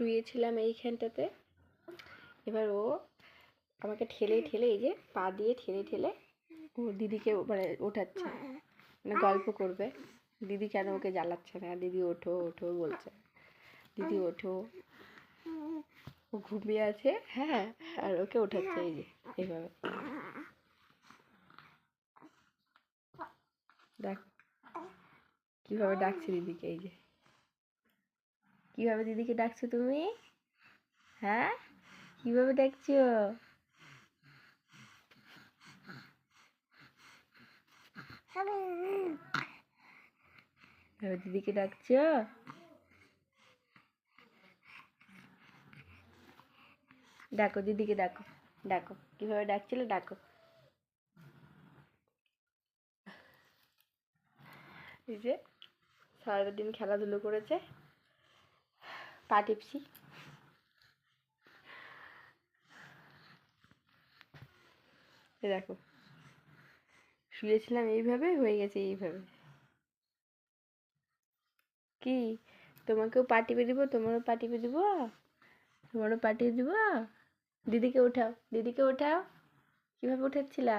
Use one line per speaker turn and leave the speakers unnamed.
শুয়েছিলাম এইখানটাতে। এবার ও আমাকে ঠেলে ঠেলে, এই যে পা দিয়ে ঠেলে ঠেলে ও দিদিকে মানে ওঠাচ্ছে, মানে গল্প করবে। দিদি কেন ওকে জ্বালাচ্ছে না, দিদি ওঠো ওঠো বলছে, দিদি ওঠো। ও ঘুমিয়ে আছে, হ্যাঁ, আর ওকে ওঠাচ্ছে এই যে এইভাবে। দেখ কিভাবে ডাকছে দিদিকে, এই যে কিভাবে দিদিকে ডাকছো তুমি, হ্যাঁ কিভাবে ডাকছো? দিদিকে ডাকছো, ডাকো দিদিকে, ডাকো ডাকো, কিভাবে ডাকছিল ডাকো। এই যে সারাদিন খেলাধুলো করেছে, পা টিপছি। দেখো শুয়েছিলাম এইভাবে, হয়ে গেছে এইভাবে। কি তোমাকেও পা টিপে দিব, তোমারও পা টিপে দিব, তোমারও পা টিপে দিব। দিদিকে ওঠাও, দিদিকে ওঠাও, কিভাবে উঠাচ্ছিলা?